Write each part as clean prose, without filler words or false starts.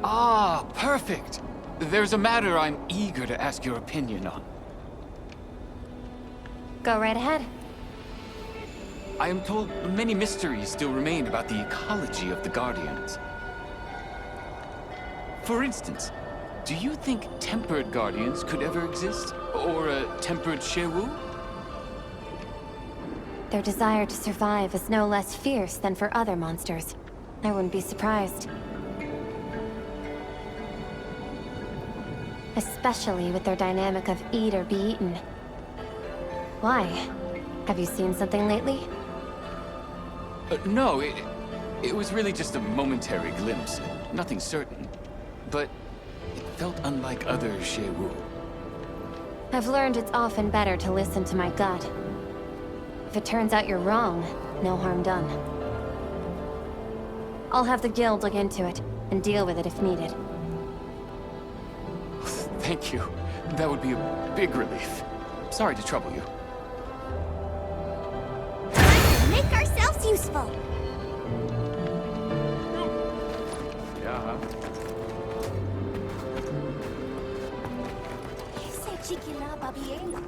Ah, perfect. There's a matter I'm eager to ask your opinion on. Go right ahead. I am told many mysteries still remain about the ecology of the Guardians. For instance, do you think tempered Guardians could ever exist? Or a tempered Shewu? Their desire to survive is no less fierce than for other monsters. I wouldn't be surprised. Especially with their dynamic of eat or be eaten. Why? Have you seen something lately? No, it was really just a momentary glimpse. Nothing certain. But it felt unlike other Shewu. I've learned it's often better to listen to my gut. If it turns out you're wrong, no harm done. I'll have the guild look into it, and deal with it if needed. Thank you. That would be a big relief. Sorry to trouble you. Make ourselves useful. Yeah. Ese chiquila babielo.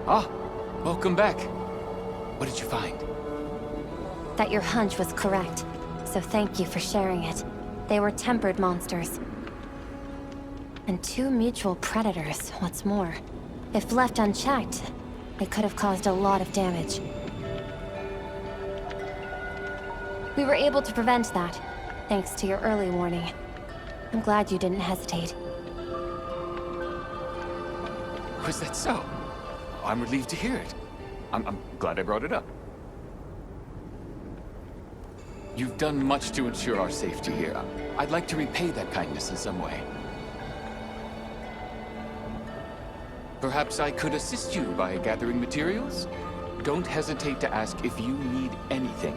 Ah, welcome back. What did you find? That your hunch was correct, so thank you for sharing it. They were tempered monsters. And two mutual predators, what's more. If left unchecked, they could have caused a lot of damage. We were able to prevent that, thanks to your early warning. I'm glad you didn't hesitate. Was that so? I'm relieved to hear it. I'm glad I brought it up. You've done much to ensure our safety here. I'd like to repay that kindness in some way. Perhaps I could assist you by gathering materials? Don't hesitate to ask if you need anything.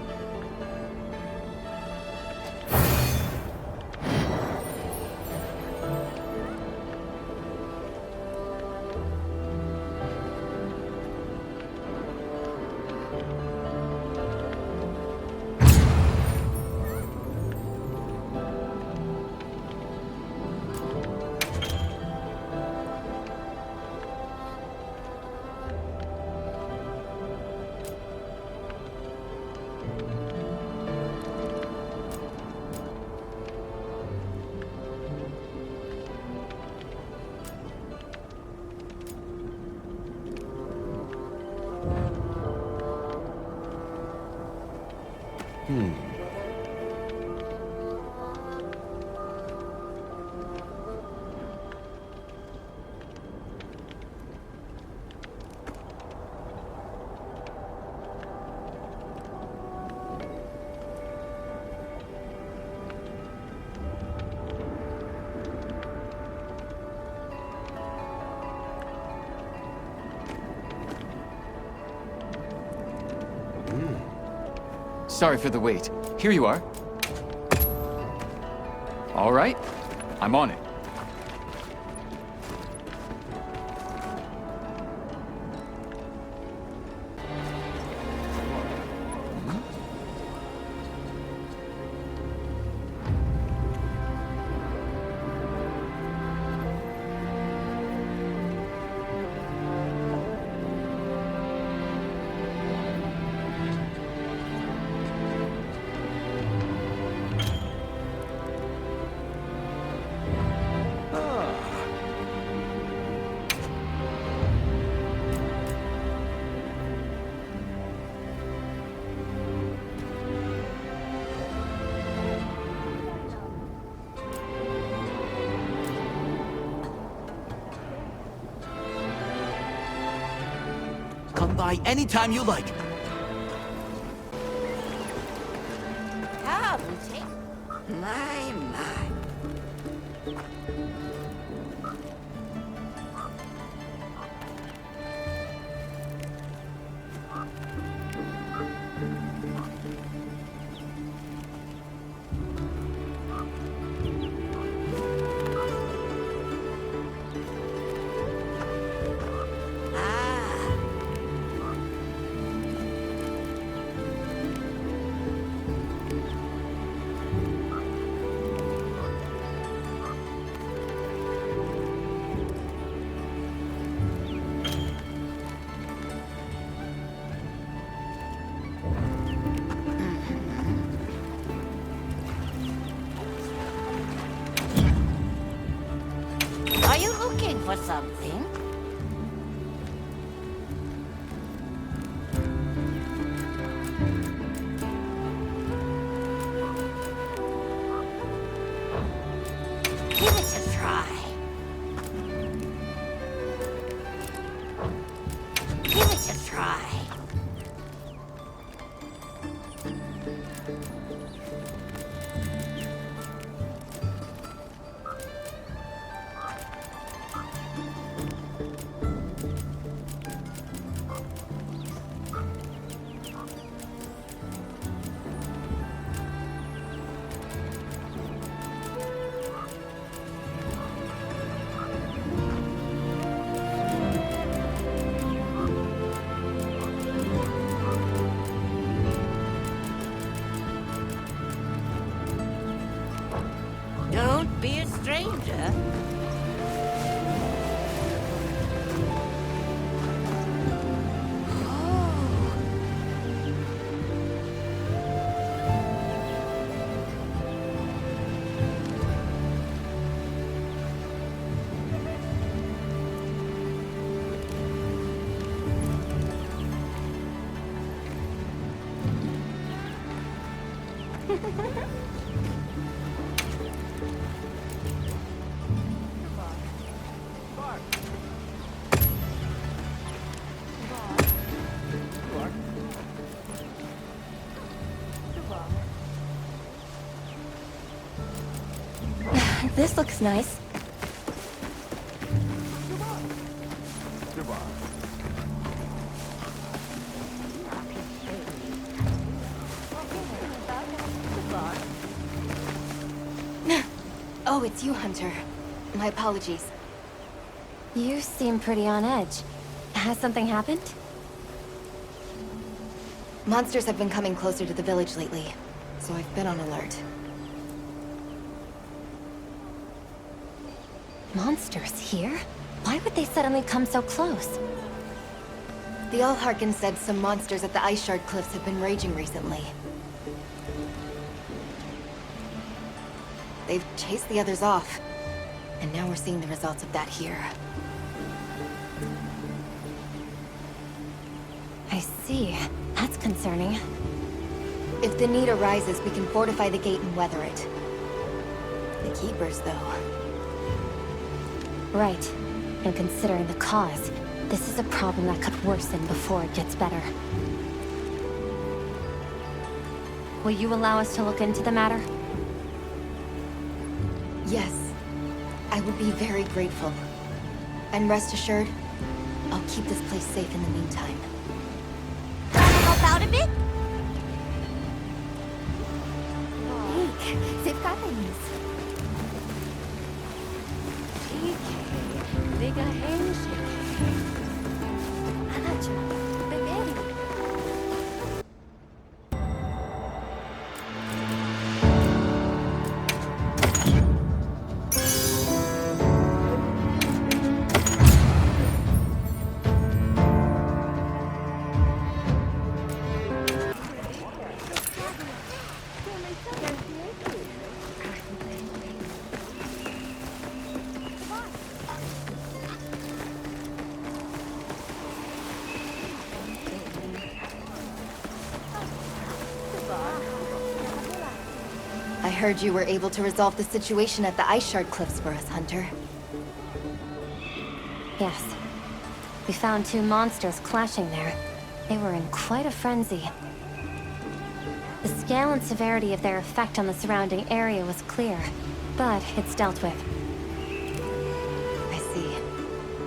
Sorry for the wait. Here you are. All right, I'm on it. Come by anytime you like. Come, take. My. for something? Give it a try. Give it a try. Don't be a stranger. This looks nice. Oh, it's you, Hunter. My apologies. You seem pretty on edge. Has something happened? Monsters have been coming closer to the village lately, so I've been on alert. Monsters here? Why would they suddenly come so close? The Allharkin said some monsters at the Ice Shard Cliffs have been raging recently. They've chased the others off, and now we're seeing the results of that here. I see. That's concerning. If the need arises, we can fortify the gate and weather it. The Keepers, though... Right. And considering the cause, this is a problem that could worsen before it gets better. Will you allow us to look into the matter? Yes. I would be very grateful. And rest assured, I'll keep this place safe in the meantime. Wanna help out a bit? Eek, they've got things. I heard you were able to resolve the situation at the Ice Shard Cliffs for us, Hunter. Yes. We found two monsters clashing there. They were in quite a frenzy. The scale and severity of their effect on the surrounding area was clear, but it's dealt with. I see.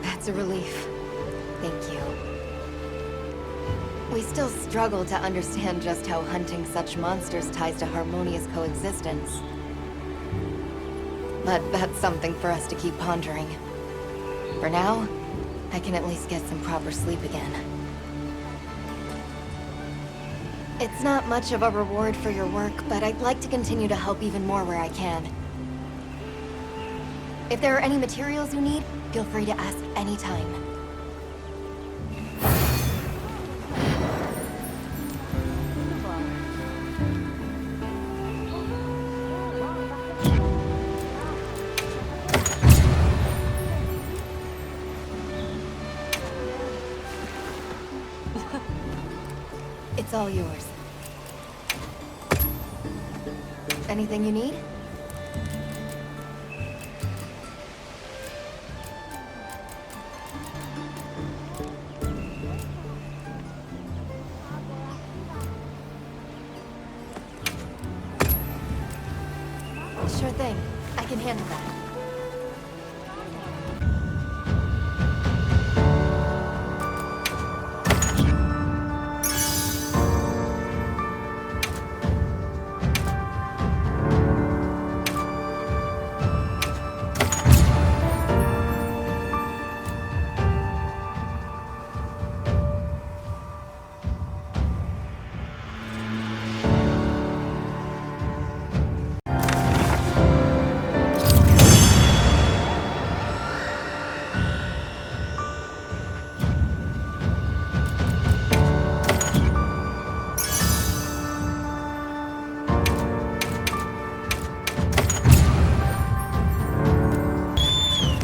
That's a relief. Thank you. We still struggle to understand just how hunting such monsters ties to harmonious coexistence. But that's something for us to keep pondering. For now, I can at least get some proper sleep again. It's not much of a reward for your work, but I'd like to continue to help even more where I can. If there are any materials you need, feel free to ask anytime. It's all yours. Anything you need? Sure thing. I can handle that.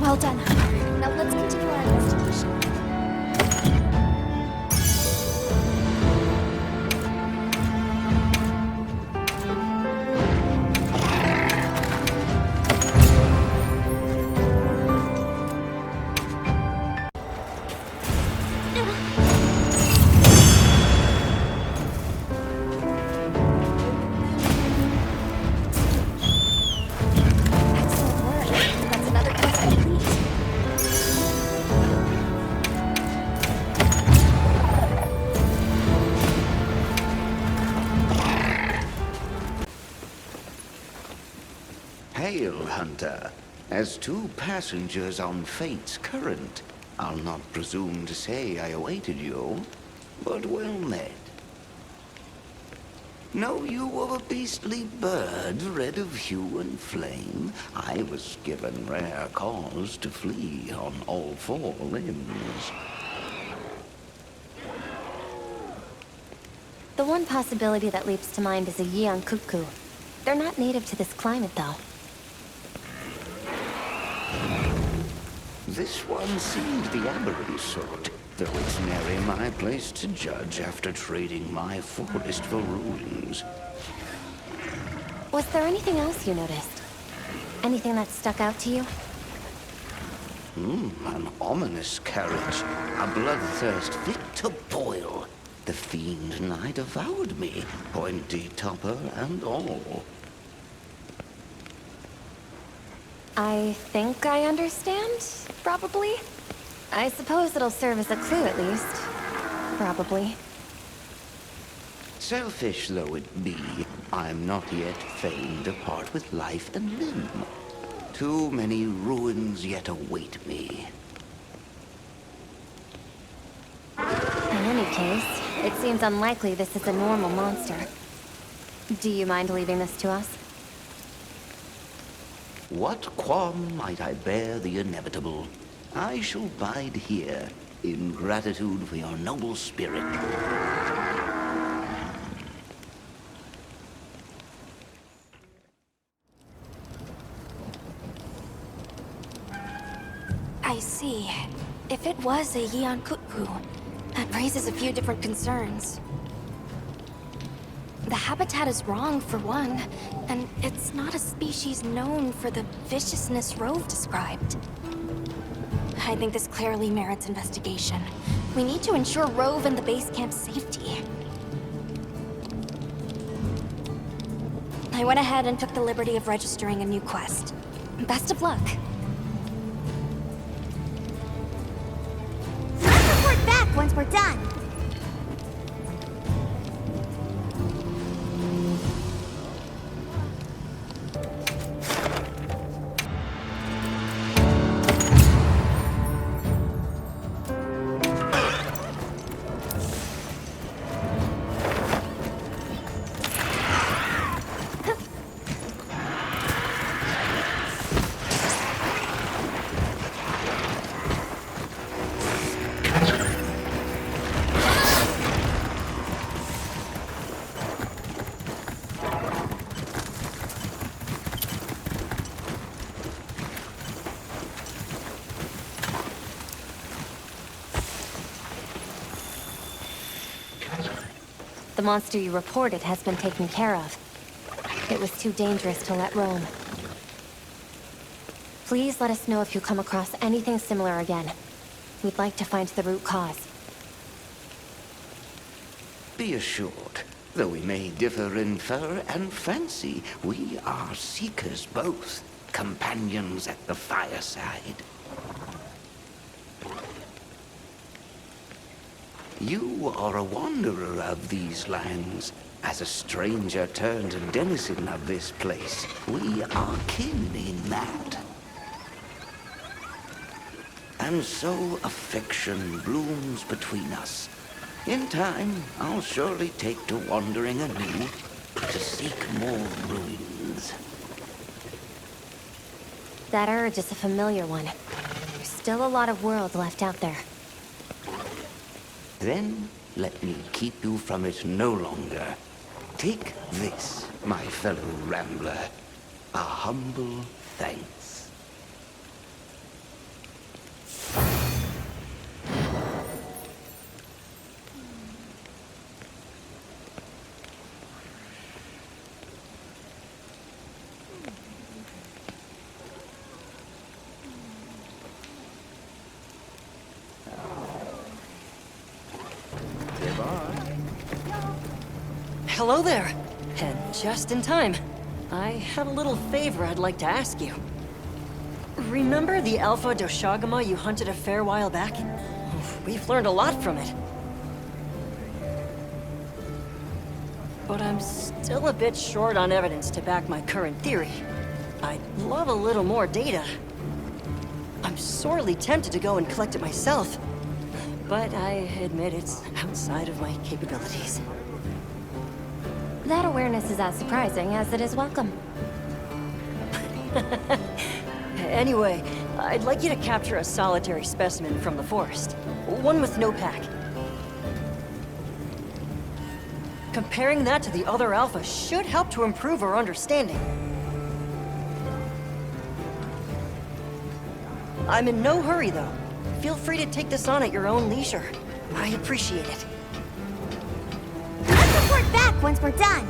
Well done, Hunter. Now let's continue our investigation. Excellent work. That's another quest complete. Hail, Hunter. As two passengers on Fate's current, I'll not presume to say I awaited you, but well met. Know you of a beastly bird, red of hue and flame? I was given rare cause to flee on all four limbs. The one possibility that leaps to mind is a Yian cuckoo. They're not native to this climate, though. This one seemed the aberrant sort, though it's nary my place to judge after trading my forest for ruins. Was there anything else you noticed? Anything that stuck out to you? An ominous carriage, a bloodthirst fit to boil. The fiend nigh devoured me, pointy topper and all. I think I understand, probably. I suppose it'll serve as a clue at least. Probably. Selfish though it be, I'm not yet fain to part with life and limb. Too many ruins yet await me. In any case, it seems unlikely this is a normal monster. Do you mind leaving this to us? What qualm might I bear the inevitable? I shall bide here, in gratitude for your noble spirit. I see. If it was a Yian cuckoo, that raises a few different concerns. The habitat is wrong, for one, and it's not a species known for the viciousness Rove described. I think this clearly merits investigation. We need to ensure Rove and the base camp's safety. I went ahead and took the liberty of registering a new quest. Best of luck. Let's report back once we're done. The monster you reported has been taken care of. It was too dangerous to let roam. Please let us know if you come across anything similar again. We'd like to find the root cause. Be assured, though we may differ in fur and fancy, we are seekers both, companions at the fireside. You are a wanderer of these lands. As a stranger turned denizen of this place, we are kin in that. And so affection blooms between us. In time, I'll surely take to wandering anew to seek more ruins. That urge is a familiar one. There's still a lot of world left out there. Then, let me keep you from it no longer. Take this, my fellow rambler. A humble thanks. Hello there. And just in time. I have a little favor I'd like to ask you. Remember the Alpha Doshaguma you hunted a fair while back? We've learned a lot from it. But I'm still a bit short on evidence to back my current theory. I'd love a little more data. I'm sorely tempted to go and collect it myself, but I admit it's outside of my capabilities. That awareness is as surprising as it is welcome. Anyway, I'd like you to capture a solitary specimen from the forest. One with no pack. Comparing that to the other alpha should help to improve our understanding. I'm in no hurry, though. Feel free to take this on at your own leisure. I appreciate it. Let's report back once we're done.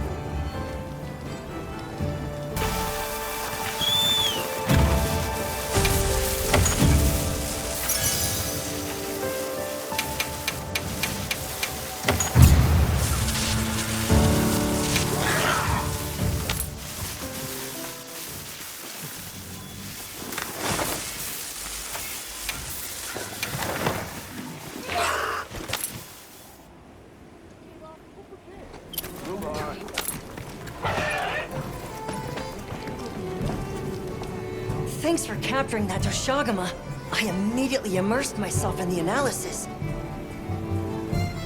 Thanks for capturing that Doshaguma. I immediately immersed myself in the analysis.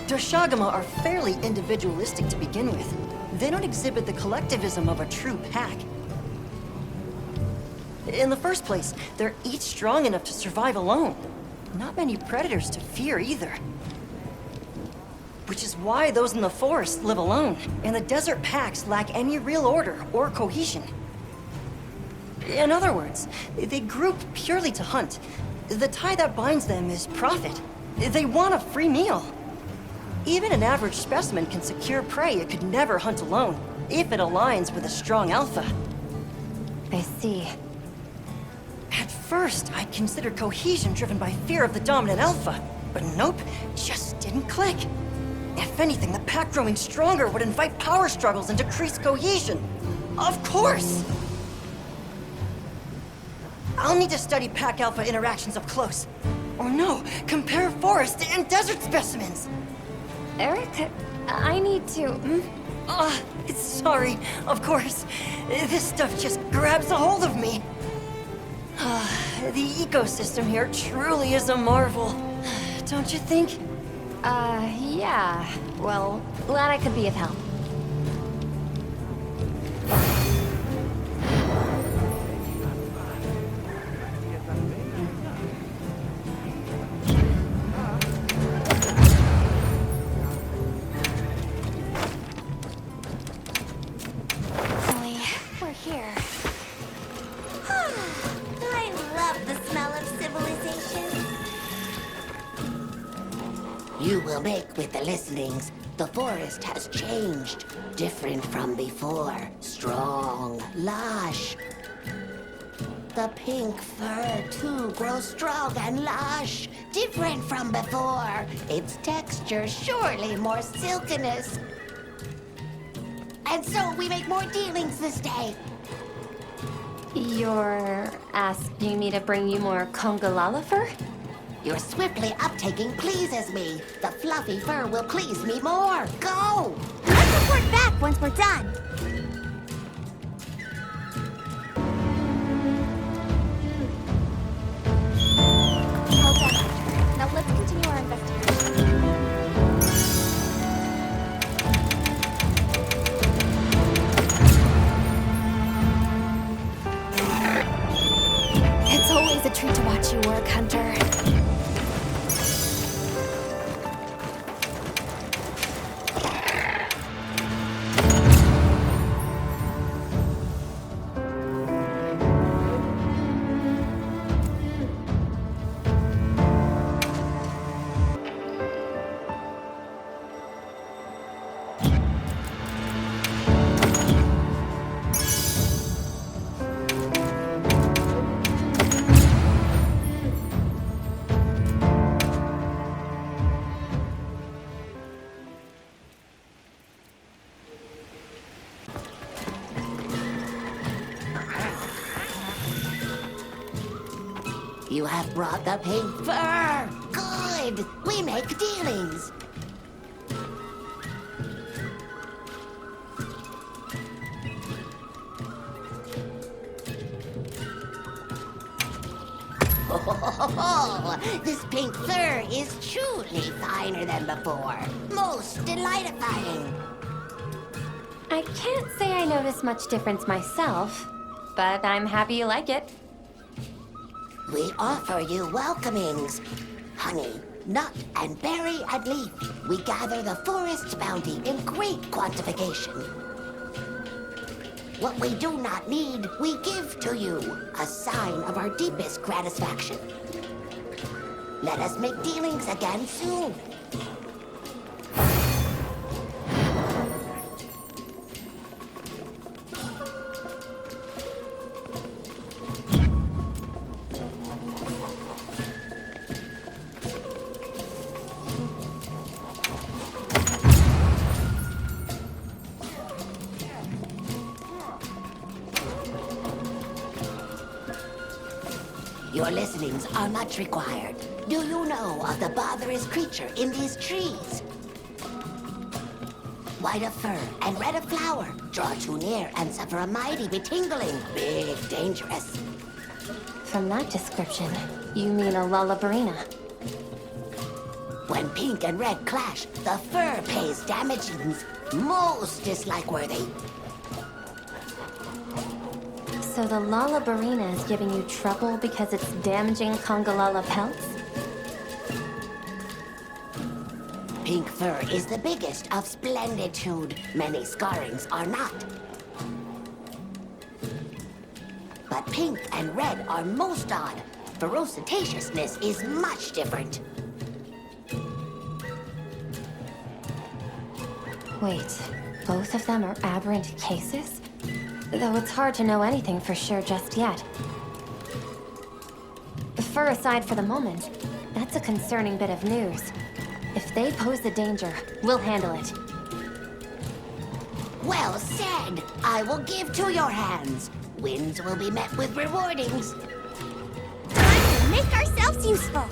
Doshaguma are fairly individualistic to begin with. They don't exhibit the collectivism of a true pack. In the first place, they're each strong enough to survive alone. Not many predators to fear either. Which is why those in the forest live alone, and the desert packs lack any real order or cohesion. In other words, they group purely to hunt. The tie that binds them is profit. They want a free meal. Even an average specimen can secure prey it could never hunt alone, if it aligns with a strong alpha. I see. At first, I'd considered cohesion driven by fear of the dominant alpha, but nope, just didn't click. If anything, the pack growing stronger would invite power struggles and decrease cohesion. Of course! I'll need to study pack alpha interactions up close. Or no, compare forest and desert specimens. Erik, I need to... Sorry, of course. This stuff just grabs a hold of me. The ecosystem here truly is a marvel. Don't you think? Yeah. Well, glad I could be of help. We're here. I love the smell of civilization. You will make with the listenings The forest has changed, different from before. Strong, lush. The pink fur, too, grows strong and lush, different from before. Its texture surely more silkiness. And so we make more dealings this day. You're asking me to bring you more Congalala fur? Your swiftly uptaking pleases me. The fluffy fur will please me more. Go! Let's report back once we're done. Well done. Now let's continue our investigation. It's always a treat to watch you work, Hunter. You have brought the pink fur. Good. We make dealings. Oh, this pink fur is truly finer than before. Most delightfying. I can't say I notice much difference myself, but I'm happy you like it. We offer you welcomings. Honey, nut, and berry and leaf. We gather the forest's bounty in great quantification. What we do not need, we give to you. A sign of our deepest gratification. Let us make dealings again soon. Your listenings are much required. Do you know of the botherous creature in these trees? White of fur and red of flower. Draw too near and suffer a mighty betingling. Big, dangerous. From that description, you mean a Lullabarina. When pink and red clash, the fur pays damagings. Most dislike-worthy. So the Lullabarina is giving you trouble because it's damaging Congalala pelts? Pink fur is the biggest of splenditude. Many scarrings are not. But pink and red are most odd. Ferociousness is much different. Wait, both of them are aberrant cases? Though it's hard to know anything for sure just yet. Fur aside for the moment, that's a concerning bit of news. If they pose a danger, we'll handle it. Well said. I will give to your hands. Wins will be met with rewardings. Time to make ourselves useful.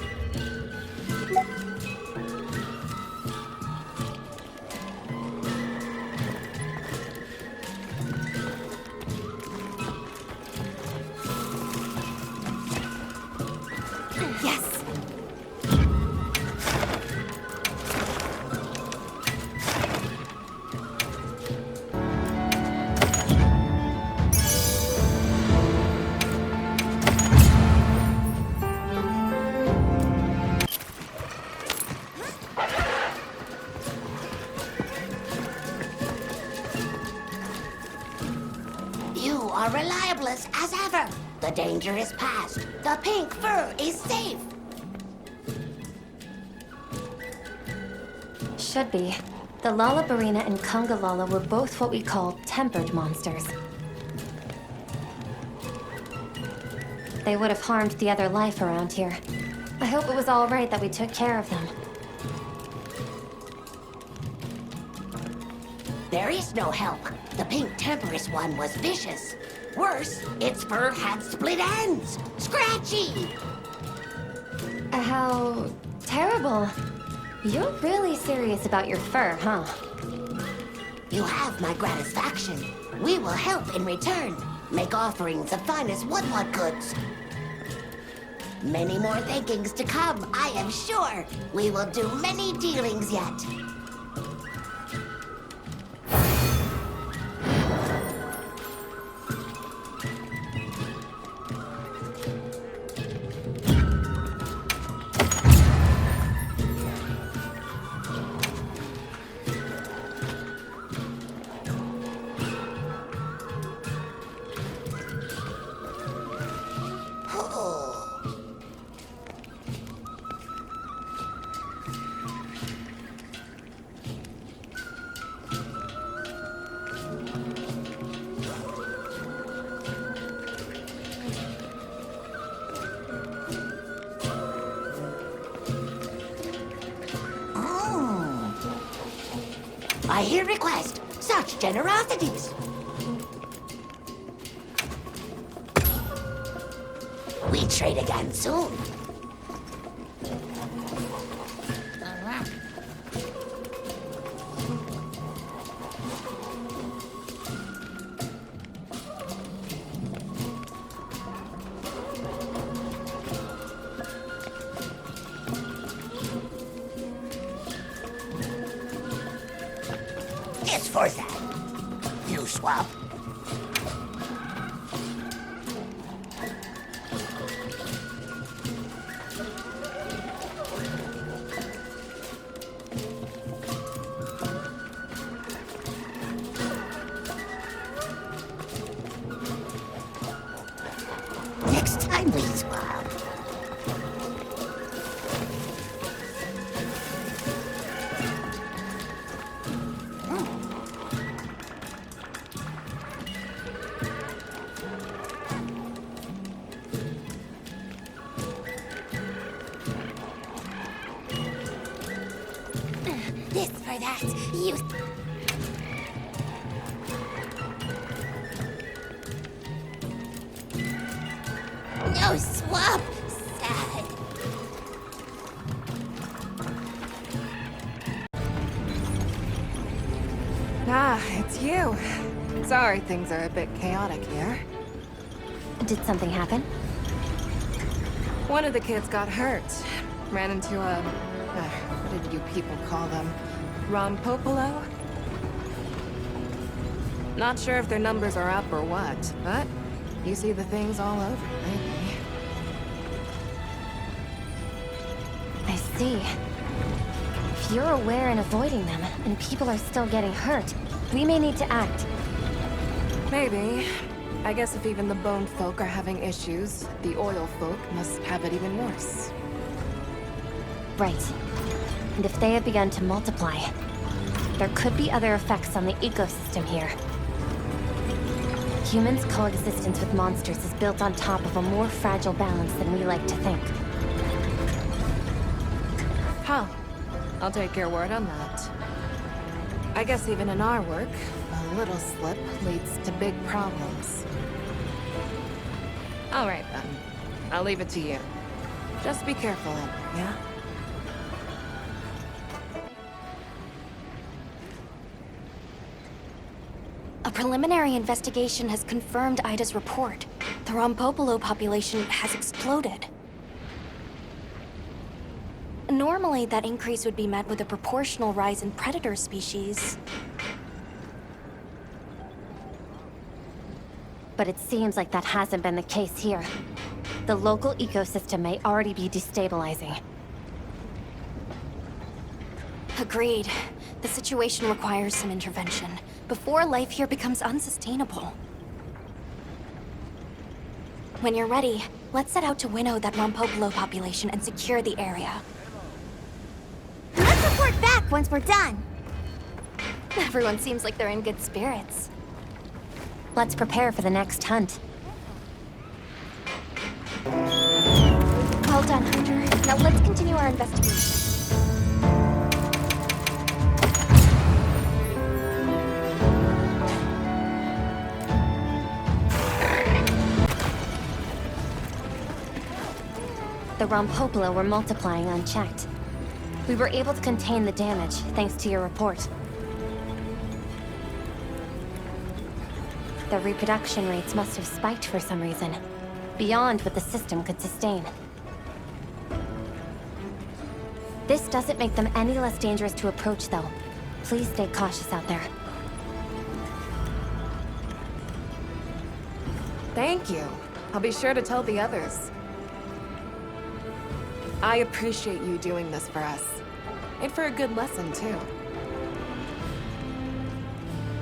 Yes. You are reliable as ever. The danger is past. The pink fur is safe. Should be. The Lalabarina and Kungalala were both what we call tempered monsters. They would have harmed the other life around here. I hope it was all right that we took care of them. There is no help. The pink temperous one was vicious. Worse, its fur had split ends. Scratchy! How terrible. You're really serious about your fur, huh? You have my gratification. We will help in return. Make offerings of finest woodwort goods. Many more thinkings to come, I am sure. We will do many dealings yet. I hear request. Such generosities. We trade again soon. It's for that. You swap. Next time we swap. This for that. You... No swap. Sad. Ah, it's you. Sorry things are a bit chaotic here. Did something happen? One of the kids got hurt. Ran into a... what did you people call them? Rompopolo? Not sure if their numbers are up or what, but you see the things all over lately. I see. If you're aware and avoiding them, and people are still getting hurt, we may need to act. Maybe. I guess if even the bone folk are having issues, the oil folk must have it even worse. Right. And if they have begun to multiply, there could be other effects on the ecosystem here. Humans' coexistence with monsters is built on top of a more fragile balance than we like to think. Huh. I'll take your word on that. I guess even in our work, a little slip leads to big problems. All right, then. I'll leave it to you. Just be careful, yeah? A preliminary investigation has confirmed Aida's report. The Rompopolo population has exploded. Normally, that increase would be met with a proportional rise in predator species. But it seems like that hasn't been the case here. The local ecosystem may already be destabilizing. Agreed. The situation requires some intervention, before life here becomes unsustainable. When you're ready, let's set out to winnow that Rompopolo population and secure the area. Let's report back once we're done. Everyone seems like they're in good spirits. Let's prepare for the next hunt. Well done, Hunter. Now let's continue our investigation. The Rompopla were multiplying unchecked. We were able to contain the damage, thanks to your report. The reproduction rates must have spiked for some reason, beyond what the system could sustain. This doesn't make them any less dangerous to approach, though. Please stay cautious out there. Thank you. I'll be sure to tell the others. I appreciate you doing this for us. And for a good lesson, too.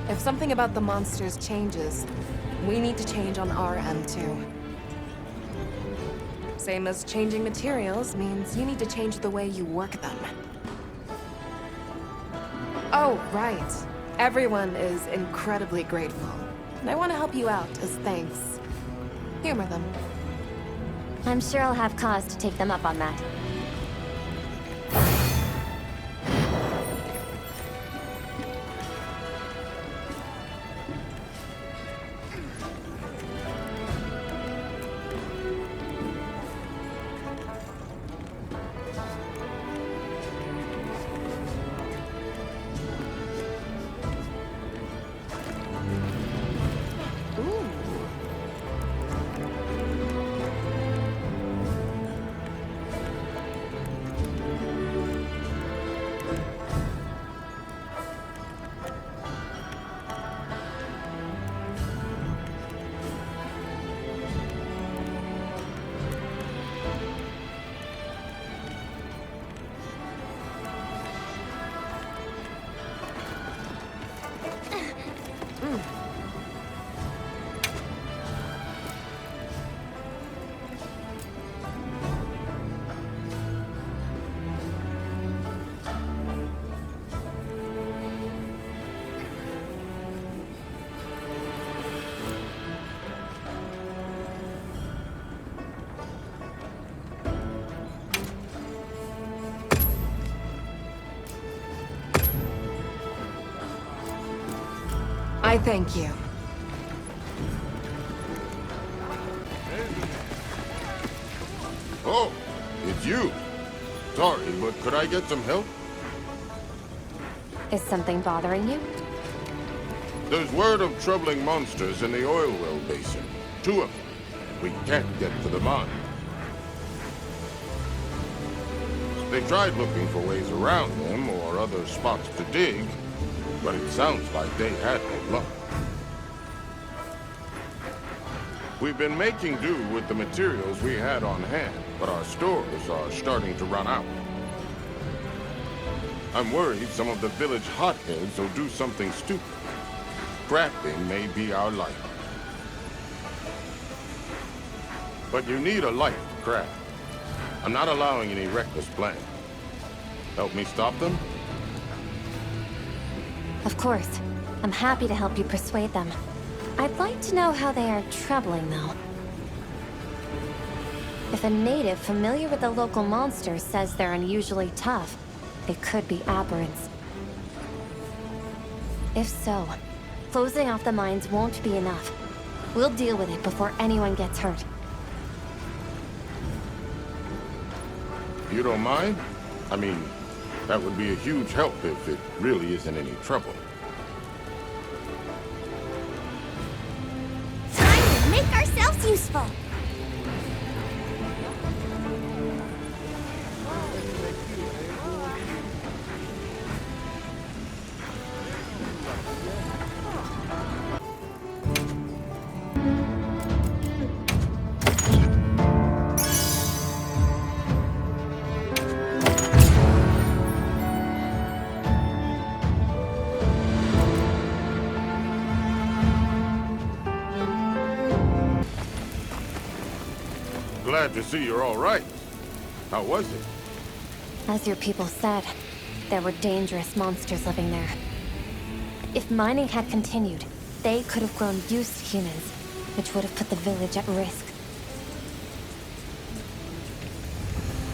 If something about the monsters changes, we need to change on our end, too. Same as changing materials means you need to change the way you work them. Oh, right. Everyone is incredibly grateful. And I want to help you out as thanks. Humor them. I'm sure I'll have cause to take them up on that. I thank you. Oh, it's you. Sorry, but could I get some help? Is something bothering you? There's word of troubling monsters in the oil well basin. 2 of them. We can't get to the mine. They tried looking for ways around them or other spots to dig, but it sounds like they had no luck. We've been making do with the materials we had on hand, but our stores are starting to run out. I'm worried some of the village hotheads will do something stupid. Crafting may be our life. But you need a life to craft. I'm not allowing any reckless plans. Help me stop them? Of course. I'm happy to help you persuade them. I'd like to know how they are troubling, though. If a native familiar with the local monsters says they're unusually tough, it could be aberrants. If so, closing off the mines won't be enough. We'll deal with it before anyone gets hurt. You don't mind? I mean, that would be a huge help if it really isn't any trouble. Time to make ourselves useful. Glad to see you're all right. How was it? As your people said, there were dangerous monsters living there. If mining had continued, they could have grown used to humans, which would have put the village at risk.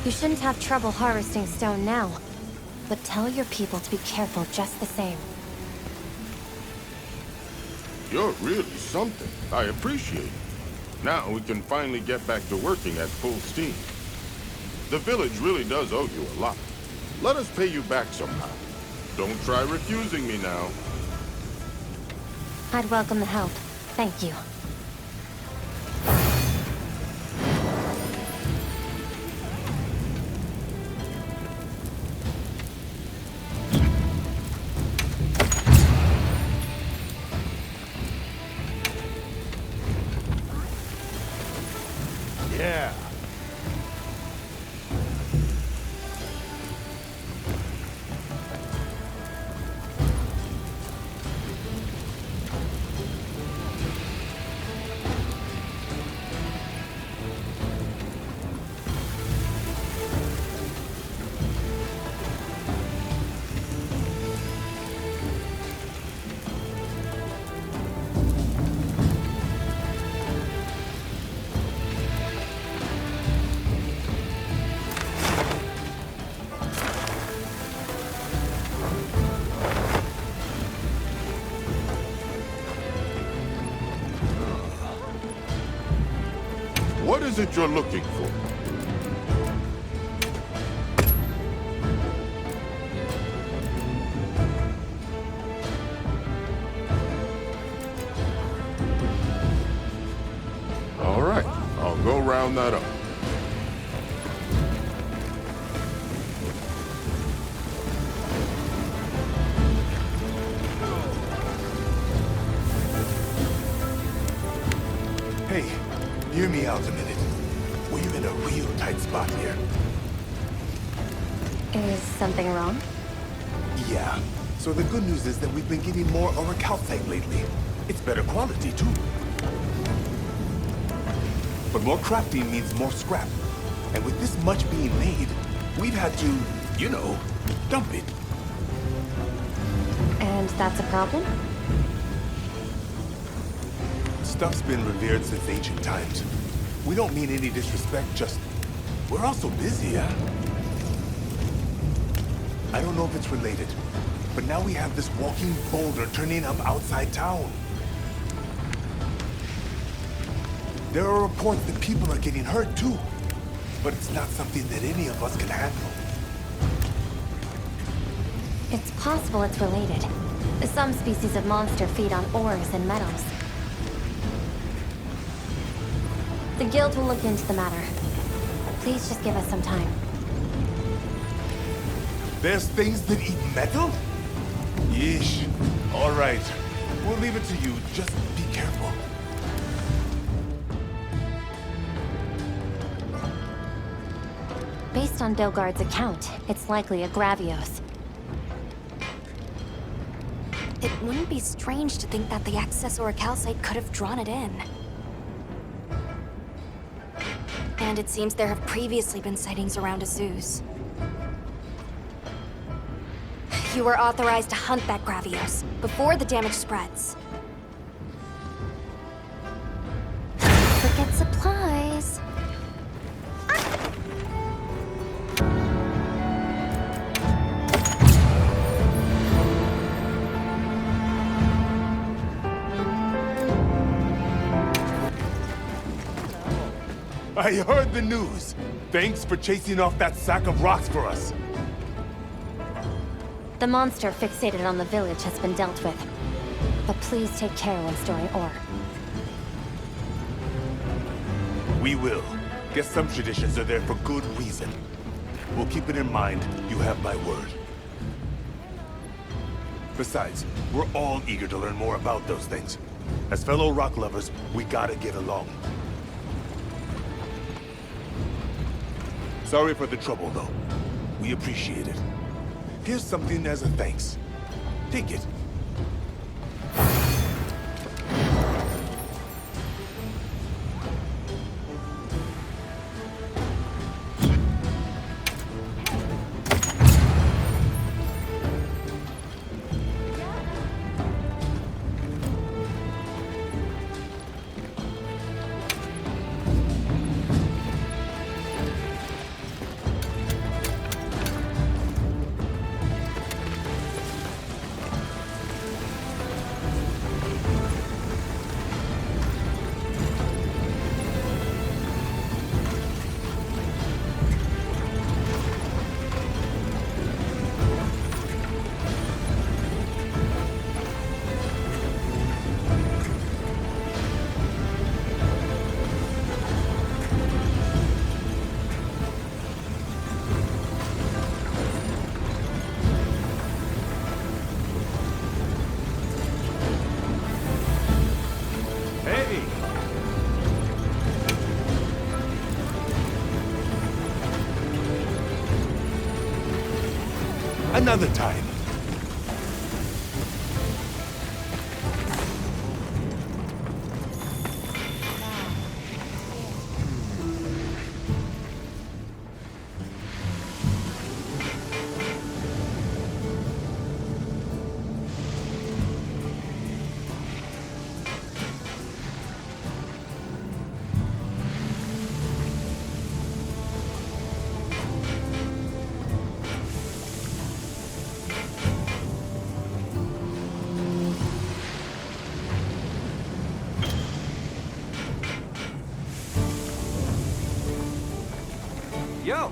You shouldn't have trouble harvesting stone now, but tell your people to be careful just the same. You're really something. I appreciate it. Now we can finally get back to working at full steam. The village really does owe you a lot. Let us pay you back somehow. Don't try refusing me now. I'd welcome the help. Thank you. Yeah. What is it you're looking for? All right, I'll go round that up. Hey, hear me out a minute. We're in a real tight spot here. Is something wrong? Yeah. So the good news is that we've been getting more orichalcite lately. It's better quality, too. But more crafting means more scrap. And with this much being made, we've had to, you know, dump it. And that's a problem? Stuff's been revered since ancient times. We don't mean any disrespect, just... we're also busy, yeah? I don't know if it's related, but now we have this walking boulder turning up outside town. There are reports that people are getting hurt, too. But it's not something that any of us can handle. It's possible it's related. Some species of monster feed on ores and metals. The guild will look into the matter. Please just give us some time. There's things that eat metal? Yeesh. All right. We'll leave it to you. Just be careful. Based on Dogard's account, it's likely a Gravios. It wouldn't be strange to think that the excess orichalcite could have drawn it in. And it seems there have previously been sightings around Azuz. You were authorized to hunt that Gravios before the damage spreads. Forget supplies. I heard the news. Thanks for chasing off that sack of rocks for us. The monster fixated on the village has been dealt with. But please take care when storing ore. We will. Guess some traditions are there for good reason. We'll keep it in mind. You have my word. Besides, we're all eager to learn more about those things. As fellow rock lovers, we gotta get along. Sorry for the trouble, though. We appreciate it. Here's something as a thanks. Take it. Another time. Yo!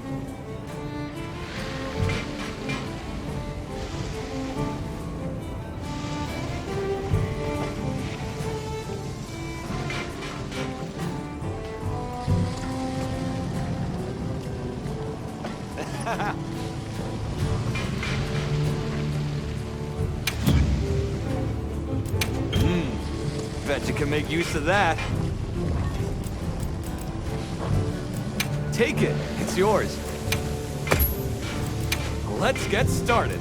Bet you can make use of that. Take it. It's yours. Let's get started.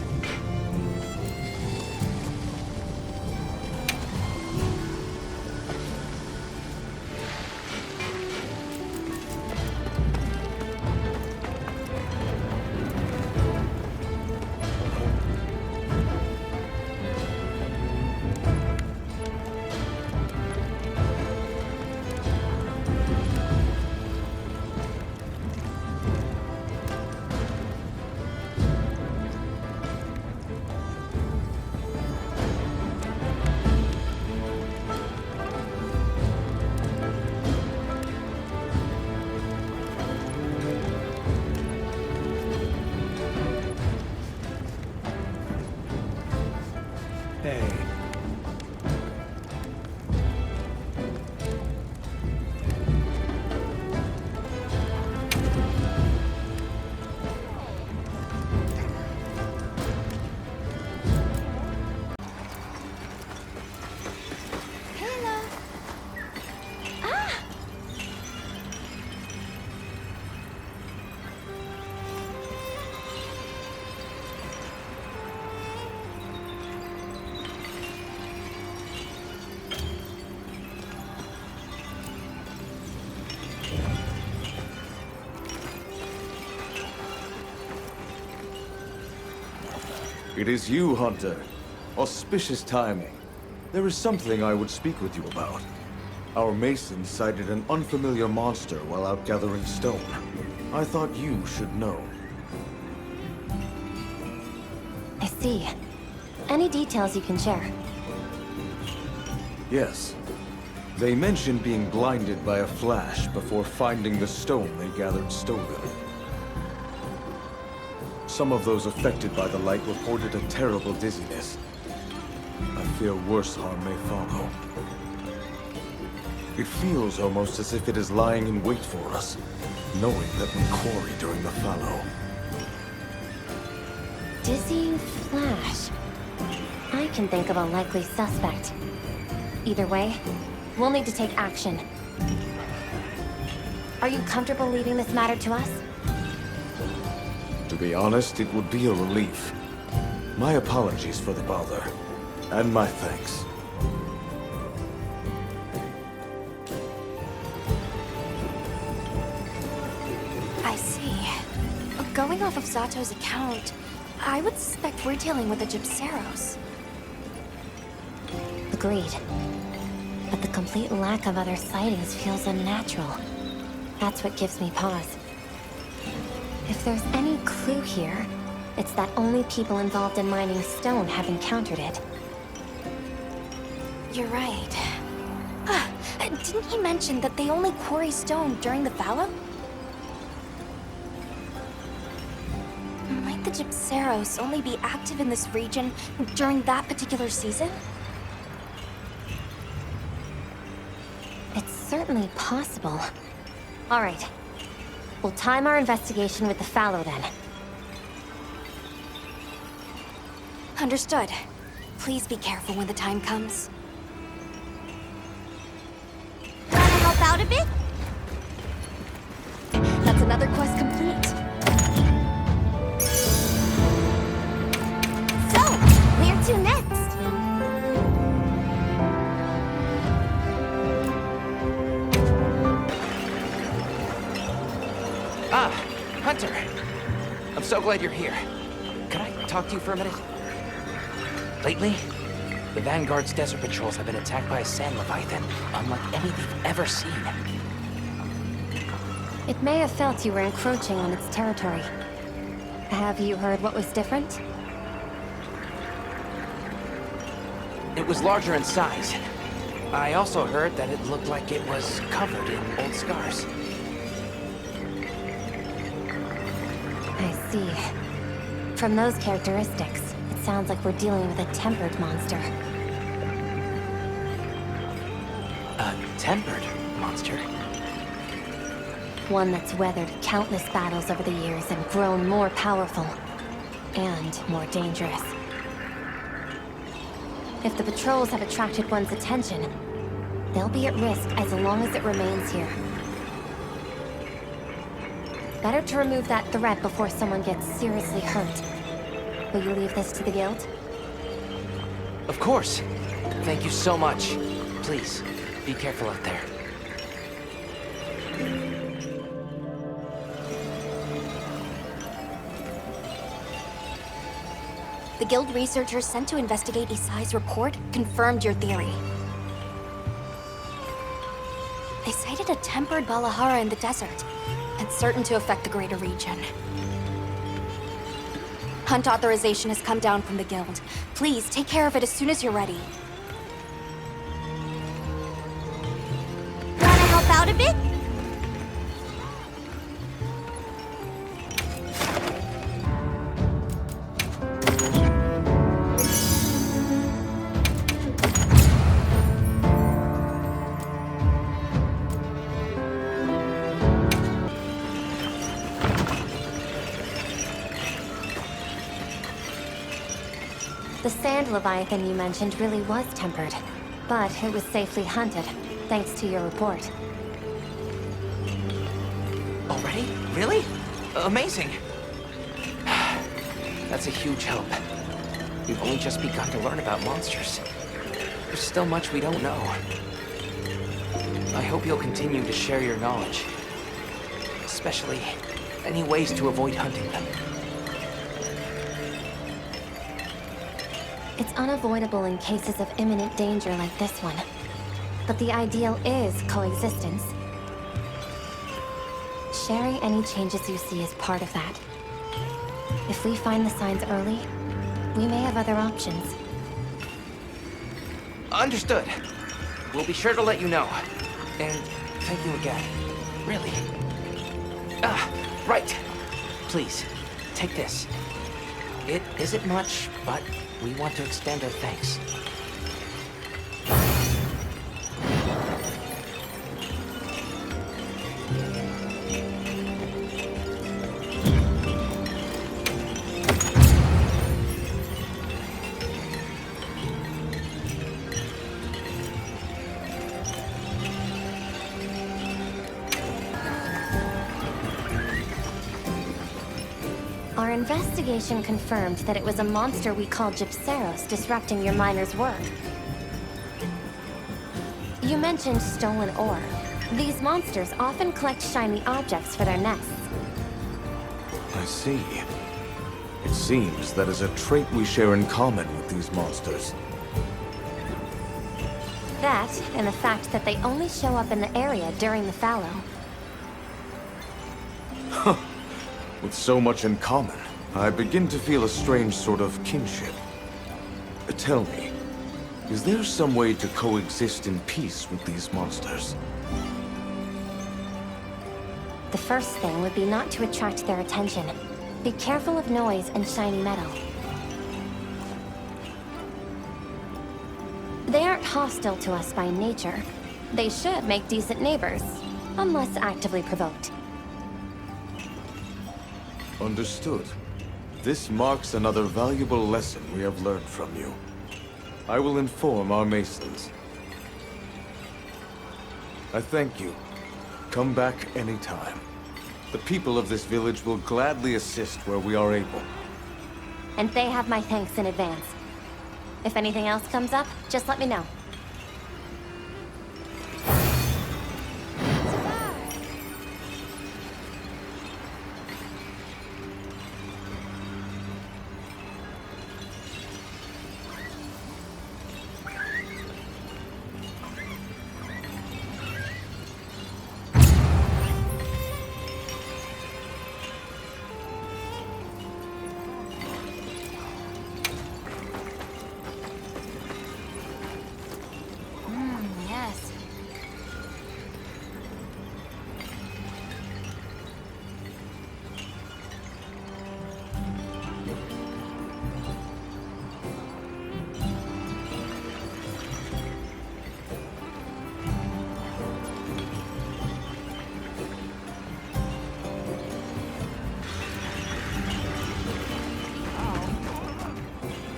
It is you, Hunter. Auspicious timing. There is something I would speak with you about. Our mason sighted an unfamiliar monster while out gathering stone. I thought you should know. I see. Any details you can share? Yes. They mentioned being blinded by a flash before finding the stone they gathered stolen. Some of those affected by the light reported a terrible dizziness. I fear worse harm may follow. It feels almost as if it is lying in wait for us, knowing that we quarry during the fallow. Dizzying flash. I can think of a likely suspect. Either way, we'll need to take action. Are you comfortable leaving this matter to us? To be honest, it would be a relief. My apologies for the bother, and my thanks. I see. Going off of Zatoh's account, I would suspect we're dealing with the Gypceros. Agreed. But the complete lack of other sightings feels unnatural. That's what gives me pause. If there's any clue here, it's that only people involved in mining stone have encountered it. You're right. Didn't he mention that they only quarry stone during the fallow? Might the Gypceros only be active in this region during that particular season? It's certainly possible. All right. We'll time our investigation with the fallow then. Understood. Please be careful when the time comes. Wanna help out a bit? That's another quest complete. I'm so glad you're here. Can I talk to you for a minute? Lately, the Vanguard's desert patrols have been attacked by a sand Leviathan, unlike any they've ever seen. It may have felt you were encroaching on its territory. Have you heard what was different? It was larger in size. I also heard that it looked like it was covered in old scars. I see. From those characteristics, it sounds like we're dealing with a tempered monster. A tempered monster? One that's weathered countless battles over the years and grown more powerful. And more dangerous. If the patrols have attracted one's attention, they'll be at risk as long as it remains here. Better to remove that threat before someone gets seriously hurt. Will you leave this to the Guild? Of course. Thank you so much. Please, be careful out there. The Guild researchers sent to investigate Isai's report confirmed your theory. They cited a tempered Balahara in the desert, and certain to affect the greater region. Hunt authorization has come down from the Guild. Please, take care of it as soon as you're ready. Wanna help out a bit? The sand Leviathan you mentioned really was tempered, but it was safely hunted, thanks to your report. Already? Really? Amazing! That's a huge help. We've only just begun to learn about monsters. There's still much we don't know. I hope you'll continue to share your knowledge. Especially, any ways to avoid hunting them. It's unavoidable in cases of imminent danger like this one. But the ideal is coexistence. Sharing any changes you see is part of that. If we find the signs early, we may have other options. Understood. We'll be sure to let you know. And thank you again. Really. Right. Please, take this. It isn't much, but we want to extend our thanks. Our investigation confirmed that it was a monster we call Gypceros disrupting your miners' work. You mentioned stolen ore. These monsters often collect shiny objects for their nests. I see. It seems that is a trait we share in common with these monsters. That, and the fact that they only show up in the area during the fallow. Huh. With so much in common, I begin to feel a strange sort of kinship. Tell me, is there some way to coexist in peace with these monsters? The first thing would be not to attract their attention. Be careful of noise and shiny metal. They aren't hostile to us by nature. They should make decent neighbors, unless actively provoked. Understood. This marks another valuable lesson we have learned from you. I will inform our Masons. I thank you. Come back anytime. The people of this village will gladly assist where we are able. And they have my thanks in advance. If anything else comes up, just let me know.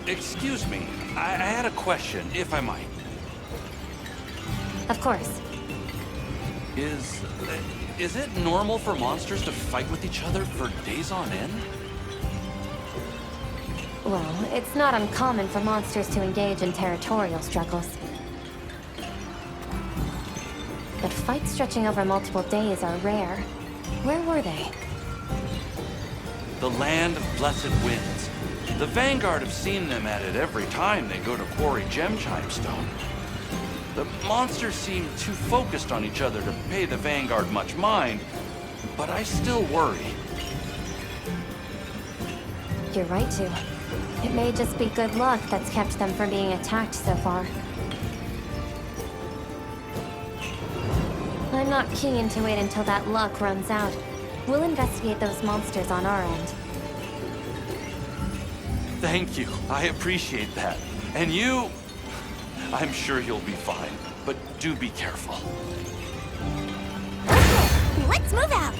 Excuse me, I had a question, if I might. Of course. Is it normal for monsters to fight with each other for days on end? Well, it's not uncommon for monsters to engage in territorial struggles. But fights stretching over multiple days are rare. Where were they? The land of blessed winds. The Vanguard have seen them at it every time they go to quarry gem chimestone. The monsters seem too focused on each other to pay the Vanguard much mind, but I still worry. You're right to. It may just be good luck that's kept them from being attacked so far. I'm not keen to wait until that luck runs out. We'll investigate those monsters on our end. Thank you. I appreciate that. And you... I'm sure you'll be fine, but do be careful. Let's move out!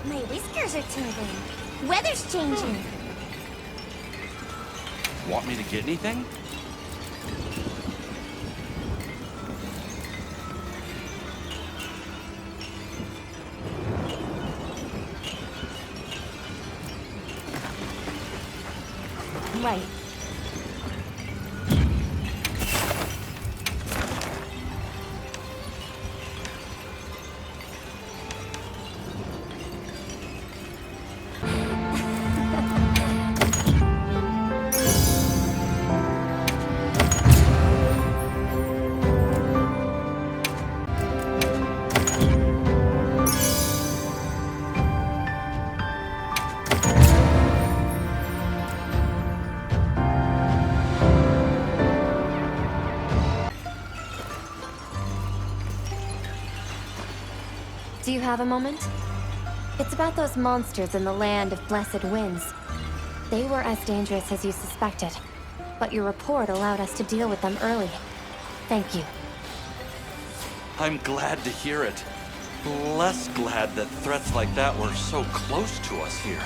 My whiskers are tingling. Weather's changing. Want me to get anything? Right. Do you have a moment? It's about those monsters in the land of blessed winds. They were as dangerous as you suspected, but your report allowed us to deal with them early. Thank you. I'm glad to hear it. Less glad that threats like that were so close to us here.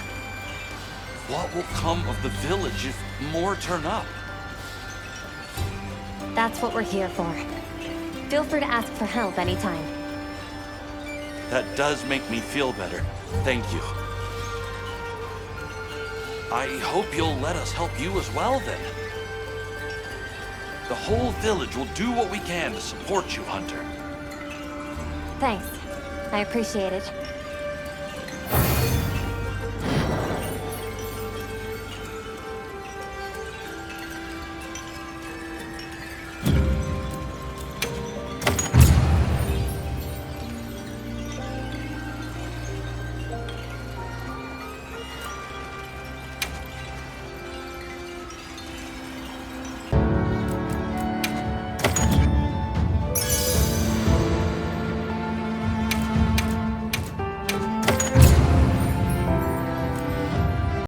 What will come of the village if more turn up? That's what we're here for. Feel free to ask for help anytime. That does make me feel better. Thank you. I hope you'll let us help you as well, then. The whole village will do what we can to support you, Hunter. Thanks. I appreciate it.